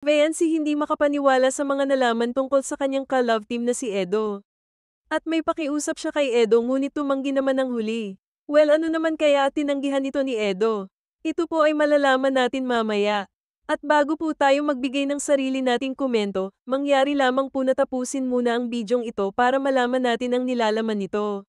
Viancy hindi makapaniwala sa mga nalaman tungkol sa kanyang ka-love team na si Edo. At may pakiusap siya kay Edo ngunit tumanggi naman ng huli. Well, ano naman kaya tinanggihan ito ni Edo? Ito po ay malalaman natin mamaya. At bago po tayo magbigay ng sarili nating komento, mangyari lamang po na tapusin muna ang bidyong ito para malaman natin ang nilalaman nito.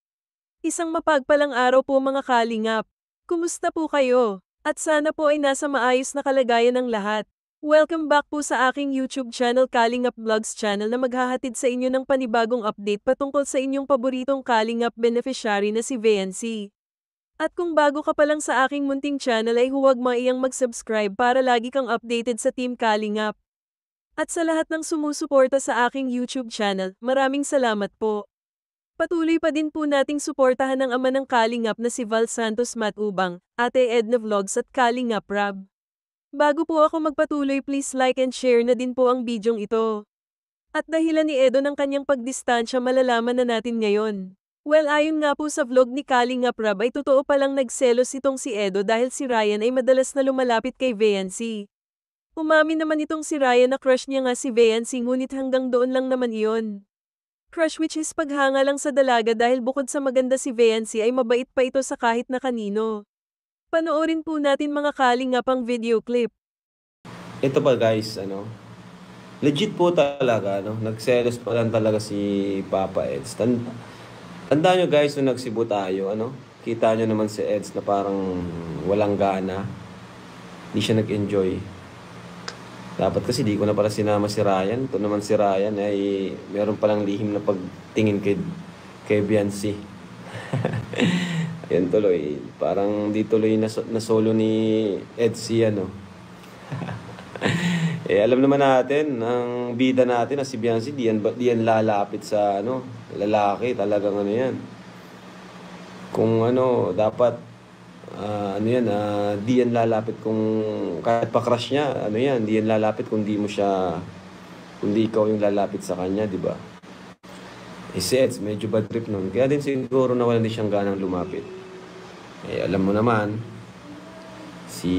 Isang mapagpalang araw po mga kalingap. Kumusta po kayo? At sana po ay nasa maayos na kalagayan ng lahat. Welcome back po sa aking YouTube channel Kalingap Vlogs channel na maghahatid sa inyo ng panibagong update patungkol sa inyong paboritong Kalingap beneficiary na si Viancy. At kung bago ka pa lang sa aking munting channel ay huwag maiyang mag-subscribe para lagi kang updated sa Team Kalingap. At sa lahat ng sumusuporta sa aking YouTube channel, maraming salamat po. Patuloy pa din po nating suportahan ang ama ng Kalingap na si Val Santos Matubang, Ate Edna Vlogs at Kalingap Rab. Bago po ako magpatuloy, please like and share na din po ang bidyong ito. At dahilan ni Edo ng kanyang pagdistansya malalaman na natin ngayon. Well, ayon nga po sa vlog ni Kalingap Rab ay totoo palang nagselos itong si Edo dahil si Ryan ay madalas na lumalapit kay Viancy. Umamin naman itong si Ryan na crush niya nga si Viancy ngunit hanggang doon lang naman iyon. Crush which is paghanga lang sa dalaga dahil bukod sa maganda si Viancy ay mabait pa ito sa kahit na kanino. Panoorin po natin mga Kalingap ang video clip. Ito pa guys, legit po talaga, nagselos pa lang talaga si Papa Eds. Tandaan nyo guys, nung nagsibo tayo, kita nyo naman si Eds na parang walang gana. Hindi siya nag-enjoy. Dapat kasi di ko na pala sinama si Ryan. Ito naman si Ryan ay meron palang lihim na pagtingin kay Viancy. Yan tuloy. Parang di tuloy na solo ni Edsy, alam naman natin, ang bida natin na si Viancy, di yan lalapit sa, lalaki. Talagang yan. Kung dapat, di yan lalapit kung, kahit pa-crush niya, di yan lalapit kung di ikaw yung lalapit sa kanya, di ba? Si Eds, medyo bad trip nun. Kaya din siguro nawalan din siyang ganang lumapit. Alam mo naman, si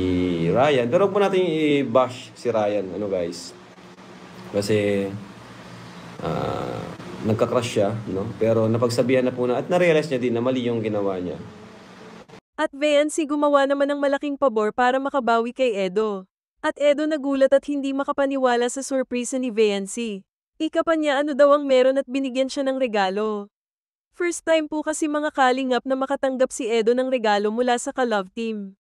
Ryan. Pero huwag mo natin i-bash si Ryan, guys. Kasi, nagka-crush siya, Pero napagsabihan na po at na-realize niya din na mali yung ginawa niya. At Viancy gumawa naman ng malaking pabor para makabawi kay Edo. At Edo nagulat at hindi makapaniwala sa surprise ni Viancy. Ika pa niya daw ang meron at binigyan siya ng regalo. First time po kasi mga Kalingap na makatanggap si Edo ng regalo mula sa ka-love team.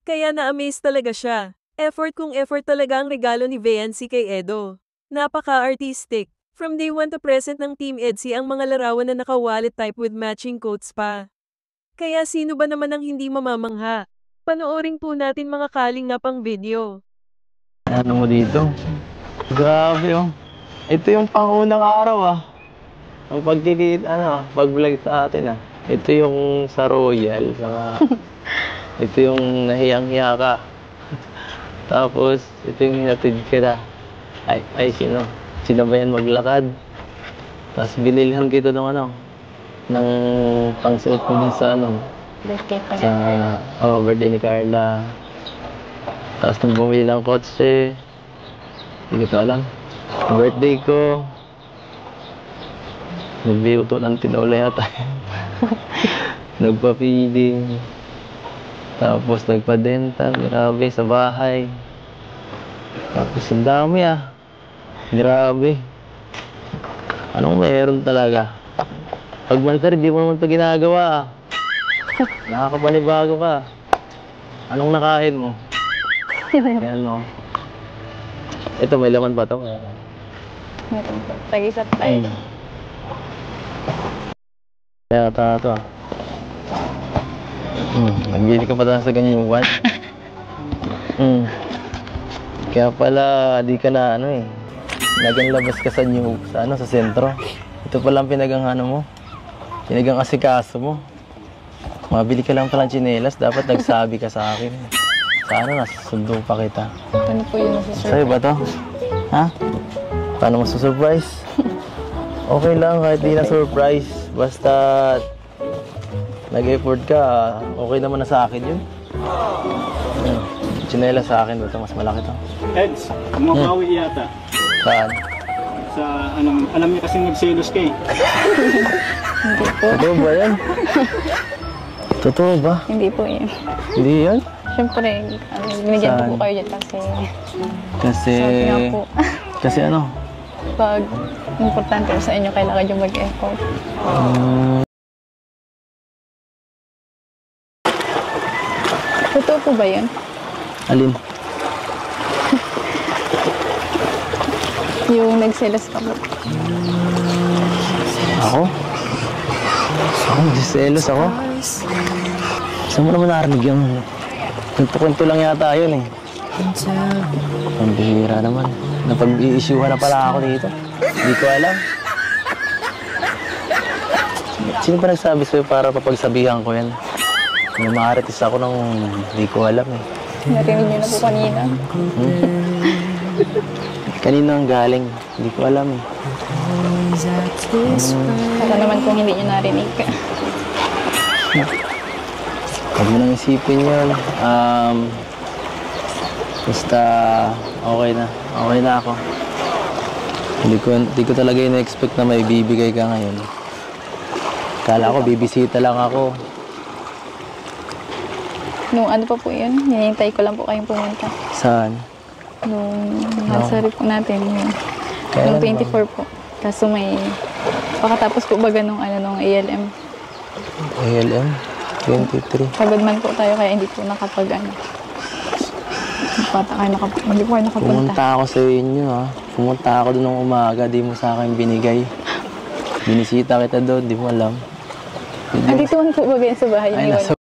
Kaya na-amaze talaga siya. Effort kung effort talaga ang regalo ni Viancy kay Edo. Napaka-artistic. From day 1 to present ng Team Edsy ang mga larawan na naka-wallet type with matching quotes pa. Kaya sino ba naman ang hindi mamamangha? Panoorin po natin mga Kalingap ang video. Ano mo dito? Grabe Ito yung pangunang araw Ang pag-vlog sa atin Ito yung sa Royal. Ito yung nahiyang-hiya ka. Tapos, ito yung hinatid ka na. Sino ba yan maglakad? Tapos binilhan kita ng ng pangsuot ko din sa birthday pa sa birthday ni Carla. Tapos nung bumili ng kotse, hindi ko alam. Birthday ko, nagbiuto ng tinola yata. Nagpa-feeding. Tapos nagpa-dental, grabe, sa bahay. Tapos ang dami grabe. Anong meron talaga? Pag mantar, hindi mo naman ito ginagawa Nakakapanibago ka. Anong nakain mo? Ayan Ito, may laman ba ito? Meron po. Tag-isap tayo. Kaya ito nagbili ka pa sa ganyan buwan. Kaya pala, di ka na naganlabas ka sa sentro. Ito pala ang pinagang asikaso mo. Mabili ka lang palang tsinelas, dapat nagsabi ka sa akin. Sana nasusundo pa kita. Ano po yung nasusurprise? Sa'yo ba to? Ha? Paano masusurprise? Okay lang kahit di na surprise. Basta nag-effort ka, okay naman na sa akin yun. tsinela sa akin. Ito, mas malaki to. Eds, makawi yata. Saan? Sa, alam niya kasi nagselos ka eh. Hindi po. Totoo ba yan? Totoo ba? Hindi po yun. Hindi yan? Siyempre, binigyan ko Saan? po kayo dyan kasi Kasi... sabi nga po, Kasi ano? pag importante sa inyo, kailangan yung mag-effort. Totoo po ba yun? Alin? Yung nagselos ka po. Ako? Ako, nagsiselos ako. Saan mo naman narinig yung... Kwento-kwento lang yata yun eh. Ang bihira naman. Napag-i-issuehan na pala ako dito. Hindi ko alam. Sino pa nagsabi sa'yo para papagsabihan ko yan? May maaritis ako nang hindi ko alam eh. Narinig niyo na po kanina. Kanina ang galing. Hindi ko alam eh. Saka naman kung hindi niyo narinig. Huwag mo nang isipin yun. Basta okay na. Okay na ako. Hindi ko talaga in-expect na may bibigay ka ngayon. Kala ko bibisita lang ako. Nung ano pa po yun, hinihintay ko lang po kayong pumunta. Saan? Nung nursery po natin, yun. Kailan Nung 24 po. Kaso may, pakatapos po baga nung, nung ALM. ALM? 23. Pagod man po tayo kaya hindi po nakapag, hindi po kayo nakapunta. Pumunta ako sa inyo ha. Pumunta ako doon ng umaga, di mo sa akin binigay. Binisita kita doon, di mo alam. Andito man po baga yun sa bahay Ay, niyo. nasa